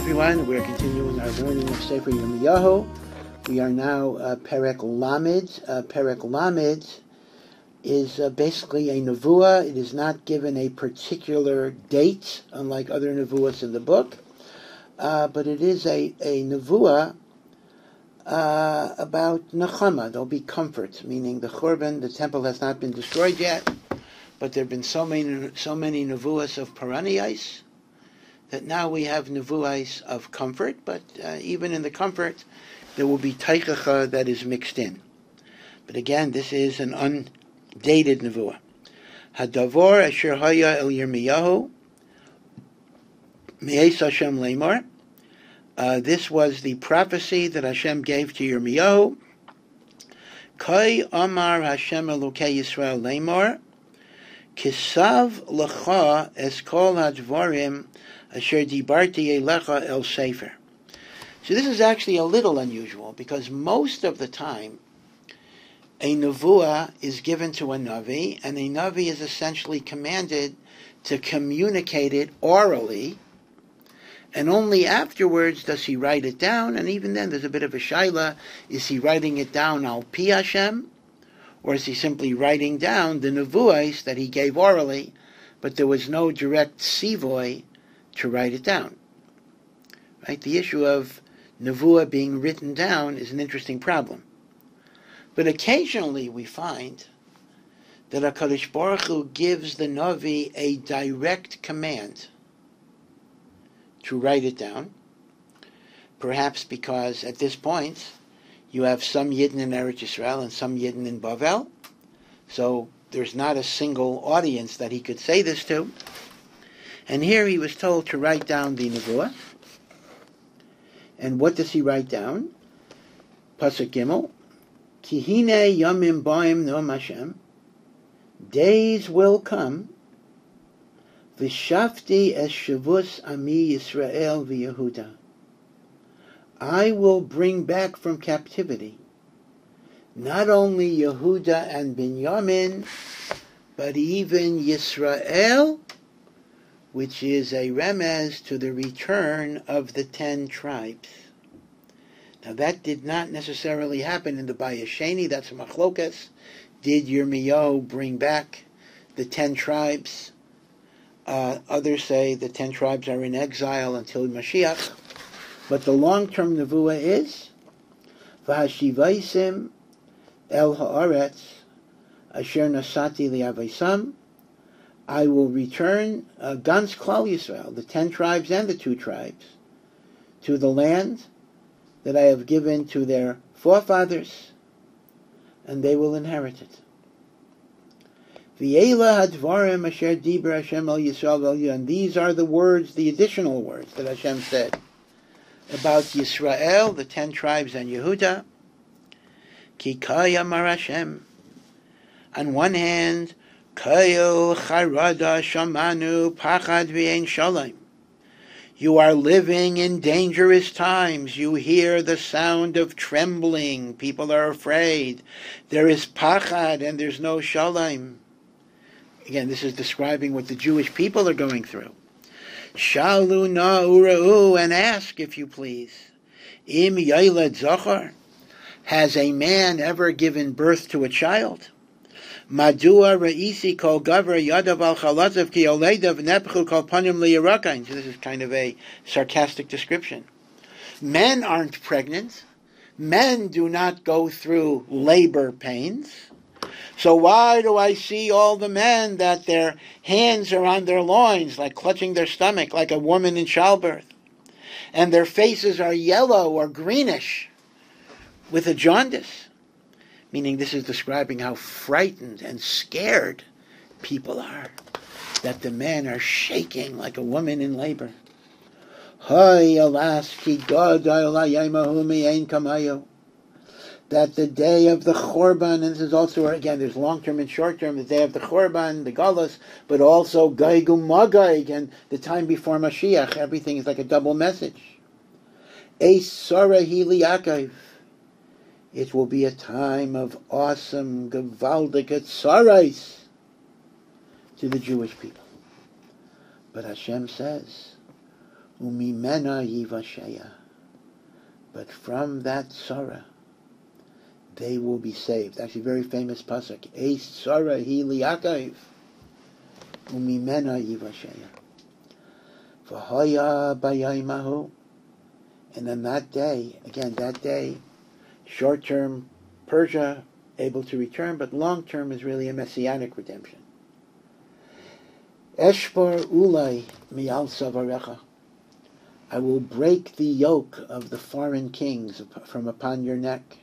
everyone. We're continuing our learning of Sefer Yirmiyahu. We are now Perek Lamed. Perek Lamed is basically a nevuah. It is not given a particular date, unlike other nevuahs in the book, but it is a nevuah about Nechama. There'll be comfort, meaning the Churban, the temple has not been destroyed yet, but there have been so many nevuahs of Paraniais that now we have nevuahs of comfort, but even in the comfort, there will be teichacha that is mixed in. But again, this is an undated nevuah. Hadavor asher haya el yirmiyahu me'es Hashem leimor. This was the prophecy that Hashem gave to Yirmiyahu. Kai amar Hashem Elokei Yisrael leimor, kisav lecha es kol hadvarim asher dibarti elecha el sefer. So this is actually a little unusual, because most of the time a nevuah is given to a navi, and a navi is essentially commanded to communicate it orally, and only afterwards does he write it down. And even then there's a bit of a shaila: is he writing it down al pi Hashem, or is he simply writing down the nevuahs that he gave orally, but there was no direct sivoy to write it down? Right? The issue of nevuah being written down is an interesting problem. But occasionally we find that HaKadosh Baruch Hu gives the Navi a direct command to write it down, perhaps because at this point you have some Yidden in Eretz Yisrael and some Yidden in Bavel, so there's not a single audience that he could say this to. And here he was told to write down the nevuah. And what does he write down? Pasuk Gimel, Ki hine yamim ba'im noam Hashem, days will come, v'shafti es shavus ami Yisrael v'Yehuda. I will bring back from captivity not only Yehuda and Binyamin, but even Yisrael, which is a remez to the return of the 10 tribes. Now that did not necessarily happen in the Bayesheni. That's a machlokas. Did Yirmiyahu bring back the 10 tribes? Others say the 10 tribes are in exile until Mashiach. But the long-term nevuah is V'hashivaisim el haaretz asher nasati li'avaisam. I will return Gans Klal Yisrael, the 10 tribes and the 2 tribes, to the land that I have given to their forefathers, and they will inherit it. V'yela hadvarim asher diber Hashem el Yisrael, and these are the words, the additional words that Hashem said about Yisrael, the 10 tribes, and Yehuda. Ki kaya mar Hashem. On one hand, Kayo charada shamanu pachad v'ein shalom. You are living in dangerous times. You hear the sound of trembling. People are afraid. There is pachad and there's no shalom. Again, this is describing what the Jewish people are going through. Shalu na ura'u, and ask, if you please. Im yailed zachar. Has a man ever given birth to a child? Madua reisi kol gavra yadav al chalazav ki oledav nepchu kol panim liyarakain. So this is kind of a sarcastic description. Men aren't pregnant. Men do not go through labor pains. So why do I see all the men that their hands are on their loins, like clutching their stomach, like a woman in childbirth, and their faces are yellow or greenish with a jaundice? Meaning this is describing how frightened and scared people are, that the men are shaking like a woman in labor. Hay alas ki gadol haymahu me'ein kamayo. That the day of the Chorban, and this is also, again, there's long-term and short-term, the day of the Chorban, the Galus, but also Gaigum Magaig, and the time before Mashiach, everything is like a double message. Eis Sarah Hili Yaakov. It will be a time of awesome, gewaldige tzarais to the Jewish people. But Hashem says, umimena yivasheya. But from that sorrow, they will be saved. Actually, very famous pasuk. Eis sorrow hi liYaakov, umimena yivasheya. V'hoya b'yirmiyahu. And on that day, again, short-term Persia able to return, but long-term is really a messianic redemption. Eshbar ulai mi'al savarecha. I will break the yoke of the foreign kings from upon your neck.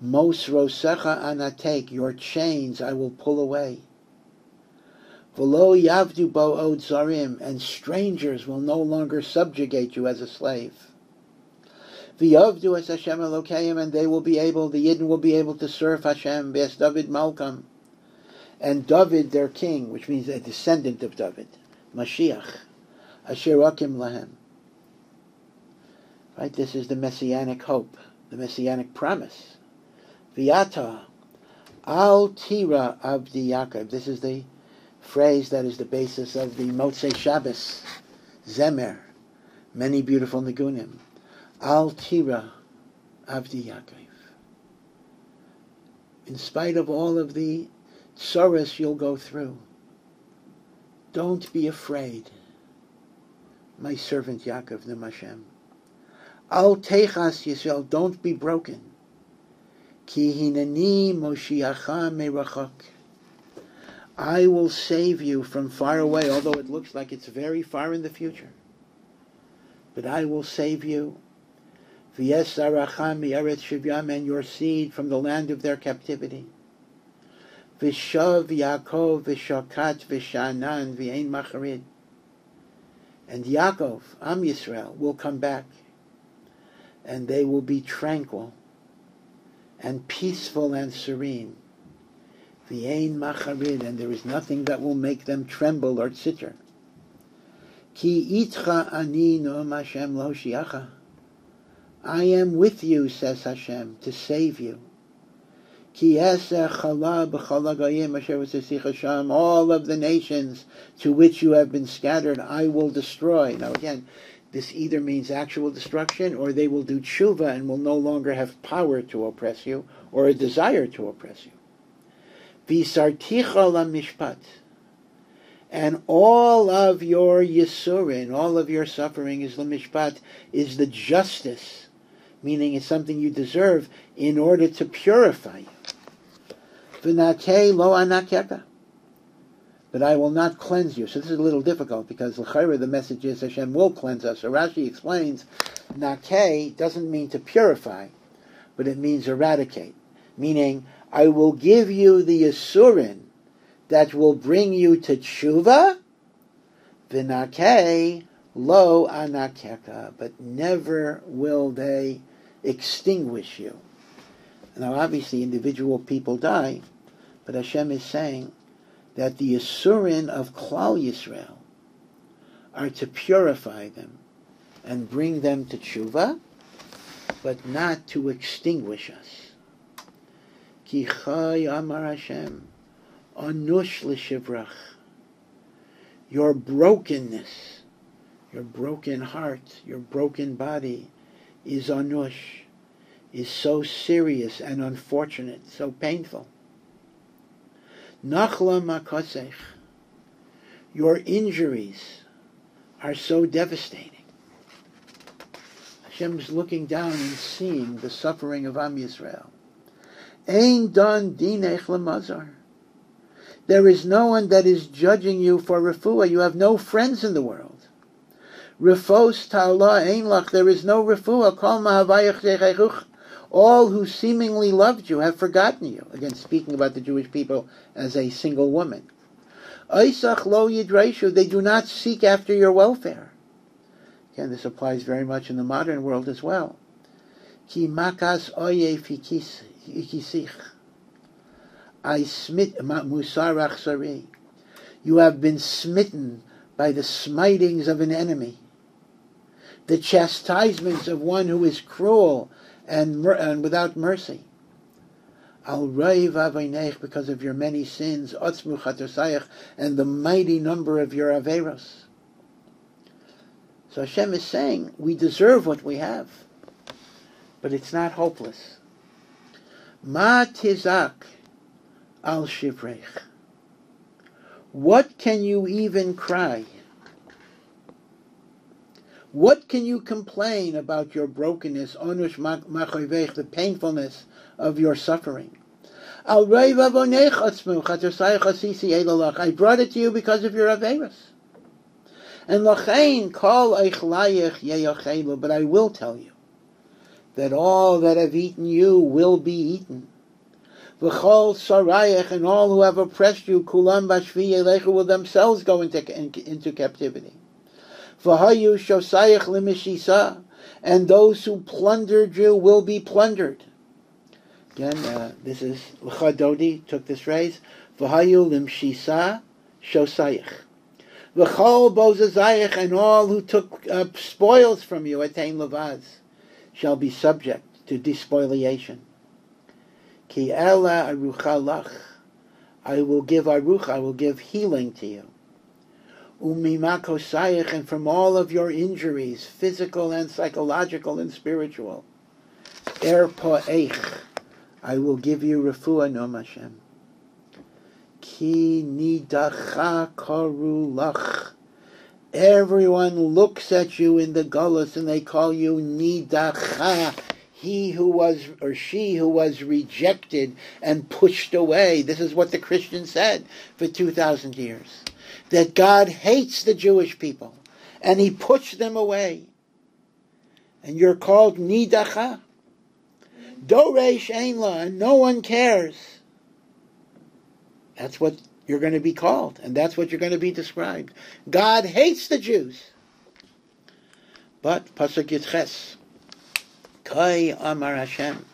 Mos rosecha anatek, your chains I will pull away. V'lo yavdu bo od zarim, and strangers will no longer subjugate you as a slave. V'yavdu as Hashem Elokeim, and they will be able, the Yidden will be able to serve Hashem, B'es David Malkam, and David their king, which means a descendant of David, Mashiach, Asher Akim Lahem. Right, this is the messianic hope, the messianic promise. V'yata al tira avdi Yaakov. This is the phrase that is the basis of the Motzei Shabbos, Zemer, many beautiful nigunim. Al tira avdi Yaakov. In spite of all of the tzoros you'll go through, don't be afraid, my servant Yaakov, Nim Hashem. Al techas Yisrael, don't be broken. Ki hineni moshiacha merachok. I will save you from far away, although it looks like it's very far in the future. But I will save you. V'yesaracha mi'eretz shivyam, and your seed from the land of their captivity. V'shav Yaakov v'shakat v'shanan v'ein macharid. And Yaakov, Am Yisrael, will come back, and they will be tranquil and peaceful and serene. V'ein macharid, and there is nothing that will make them tremble or titter. Ki itcha ani no'am Hashem l'hoshiacha. I am with you, says Hashem, to save you. Ki eseh chala b'chala goyim asher v'tzicha sham. All of the nations to which you have been scattered, I will destroy. Now again, this either means actual destruction, or they will do tshuva and will no longer have power to oppress you, or a desire to oppress you. V'sarticha lamishpat. And all of your yisurin, all of your suffering is lamishpat, is the justice, meaning it's something you deserve in order to purify you. V'nakei lo anakyaka. But I will not cleanse you. So this is a little difficult because l'chayra the message is Hashem will cleanse us. So Rashi explains, nakei doesn't mean to purify, but it means eradicate. Meaning, I will give you the yisurin that will bring you to tshuva, v'nakei lo anakyaka, but never will they extinguish you. Now obviously individual people die, but Hashem is saying that the Yisurin of Klal Yisrael are to purify them and bring them to tshuva, but not to extinguish us. Ki chay amar Hashem, anush l'shivrach. Your brokenness, your broken heart, your broken body is anush, is so serious and unfortunate, so painful. Nachla makosech. Your injuries are so devastating. Hashem is looking down and seeing the suffering of Am Yisrael. Ein dan dinech lemazar. There is no one that is judging you for refuah. You have no friends in the world. Refos ta'ala ein lach. There is no refuah. Kol mahavayach zechechuch. All who seemingly loved you have forgotten you. Again, speaking about the Jewish people as a single woman. Oisach lo yidreishu. They do not seek after your welfare. Again, this applies very much in the modern world as well. Ki makas oyef ikisich. I smit musarach sari. You have been smitten by the smitings of an enemy, the chastisements of one who is cruel and without mercy. Al raiv avaynech, because of your many sins, otzmu chatosayach, and the mighty number of your averos. So Hashem is saying, we deserve what we have, but it's not hopeless. Ma tizak al shivrech. What can you even cry? What can you complain about your brokenness, onush machoivech, the painfulness of your suffering? I brought it to you because of your averos. And lachein kol eichlayich yeyochelu, but I will tell you that all that have eaten you will be eaten. V'chol sarayich, and all who have oppressed you, kulam bashvi yelechu, will themselves go into captivity. V'hayu shosayich limishisa, and those who plundered you will be plundered. Again, this is L'chadodi took this phrase. V'hayu limshisa shosayich. V'chol bozazayich, and all who took spoils from you, etain levaz, shall be subject to despoliation. Ki ela arucha lach, I will give arucha, I will give healing to you. Umimakosayich, and from all of your injuries, physical and psychological and spiritual. Erpo'eich, I will give you refuah nom Hashem. Ki nidacha karu lach. Everyone looks at you in the gullus and they call you nidacha, he who was, or she who was rejected and pushed away. This is what the Christians said for 2,000 years. That God hates the Jewish people and he pushed them away. And you're called nidacha. Doresh ein la, and no one cares. That's what you're going to be called, and that's what you're going to be described. God hates the Jews. But Pasuk Yitches, Kai Amar Hashem,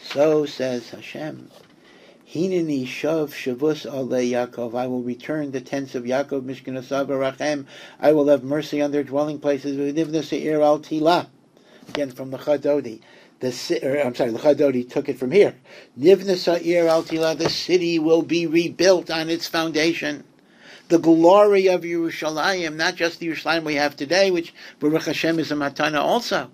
so says Hashem, Hineni shav shavus alei Yaakov, I will return the tents of Yaakov, Mishkan Asav Rachem, I will have mercy on their dwelling places, V'nivna se'ir al tila, again from the Chadodi. The Chadodi took it from here. Nivna sa'ir al tila, the city will be rebuilt on its foundation. The glory of Yerushalayim, not just the Yerushalayim we have today, which Baruch Hashem is a matana also,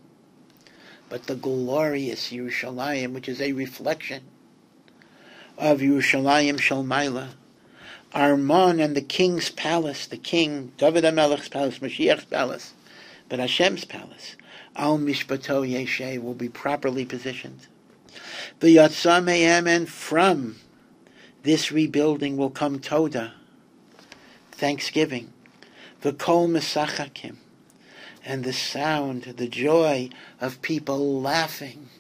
but the glorious Yerushalayim, which is a reflection of Yerushalayim Shalmaila, Armon and the king's palace, the king, David HaMelech's palace, Mashiach's palace, but Hashem's palace. Al Mishpato Yeshe will be properly positioned. The Yatzah Me'em, and from this rebuilding will come Toda, thanksgiving. The Kol Mesachakim, and the sound, the joy of people laughing.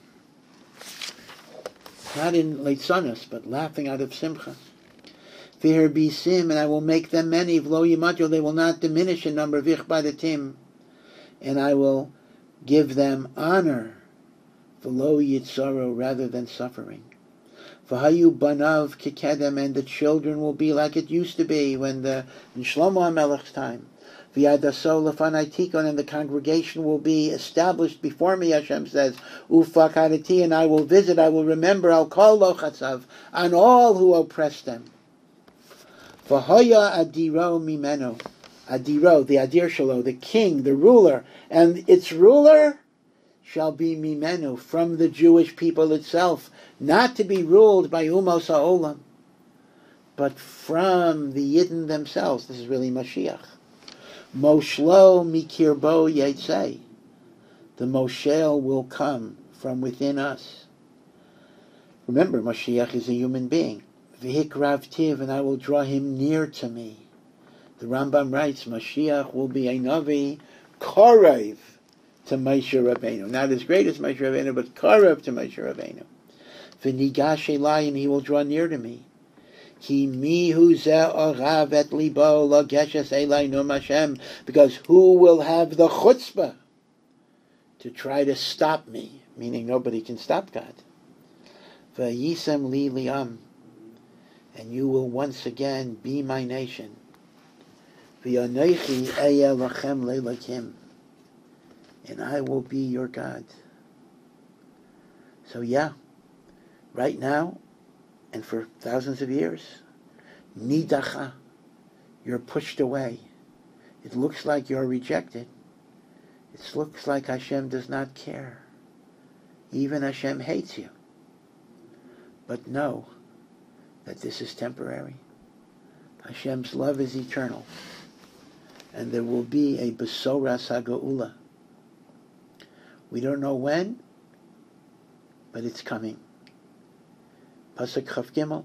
Not in Leitzanos, but laughing out of Simcha. V'her Bisim, and I will make them many. V'lo Yimatyo, they will not diminish in number. V'ich Badatim, and I will give them honor, v'lo yitzaro, rather than suffering. V'hayu banav kikedem, and the children will be like it used to be in Shlomo HaMelech's time. V'yadaso lefanai tikon, and the congregation will be established before me, Hashem says. Ufakadati, and I will visit, I will remember, I'll call lochatzav, on all who oppress them. V'hoya adiro mimeno. Adiro, the Adir Shalo, the king, the ruler, and its ruler shall be Mimenu, from the Jewish people itself, not to be ruled by Umos HaOlam, but from the Yidden themselves. This is really Mashiach. Moshlo mikirbo yetzei. The Moshel will come from within us. Remember, Mashiach is a human being. V'hikrav tiv, and I will draw him near to me. The Rambam writes, Mashiach will be a Navi Korev to Moshe Rabbeinu. Not as great as Moshe Rabbeinu, but Korev to Moshe Rabbeinu. V'nigash elai, and he will draw near to me. Ki mihu ze orav et libo lo geshes elai nom Hashem, because who will have the chutzpah to try to stop me? Meaning nobody can stop God. V'yisem li liam, and you will once again be my nation. V'yonechi eya lachem le'lakim, and I will be your God. So right now, and for thousands of years, nidacha, you're pushed away. It looks like you're rejected. It looks like Hashem does not care. Even Hashem hates you. But know that this is temporary. Hashem's love is eternal. And there will be a besoras haga'ula. We don't know when, but it's coming. Pasuk Chaf Gimel.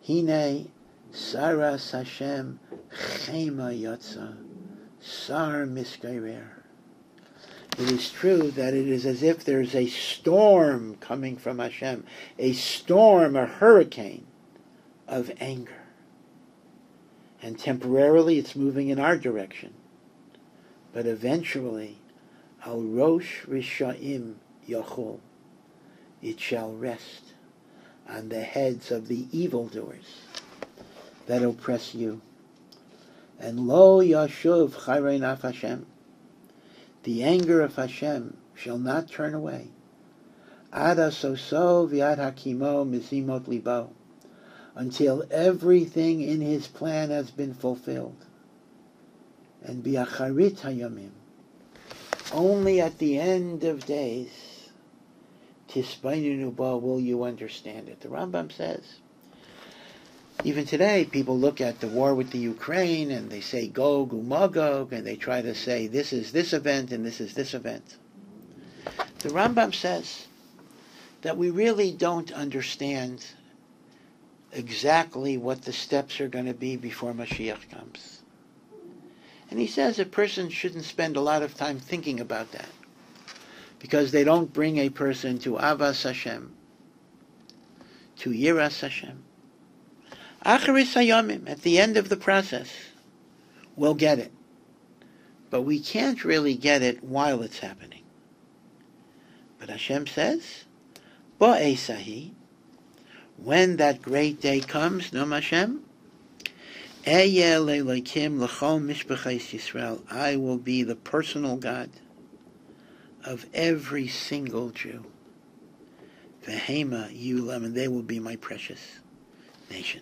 Hine saras Hashem chema yatsa sar miskayrer. It is true that it is as if there's a storm coming from Hashem, a storm, a hurricane of anger. And temporarily it's moving in our direction. But eventually, al rosh rishaim yachol, it shall rest on the heads of the evildoers that oppress you. And lo yashuv chayrei naf Hashem, the anger of Hashem shall not turn away. Ad asoso v'ad hakimo mizimot libo, until everything in his plan has been fulfilled. And biacharit hayamim, only at the end of days, tisbainu ba, will you understand it. The Rambam says, even today, people look at the war with the Ukraine and they say Gog Umagog, and they try to say this is this event and this is this event. The Rambam says that we really don't understand exactly what the steps are going to be before Mashiach comes. And he says a person shouldn't spend a lot of time thinking about that, because they don't bring a person to Avas Hashem, to Yiras Hashem. Acharis hayomim, at the end of the process, we'll get it. But we can't really get it while it's happening. But Hashem says, Bo'esahi, when that great day comes, Nom Hashem, Eyeh le'elokim l'chol mishpachos Yisrael, I will be the personal God of every single Jew. V'hema yulam, and they will be my precious nation.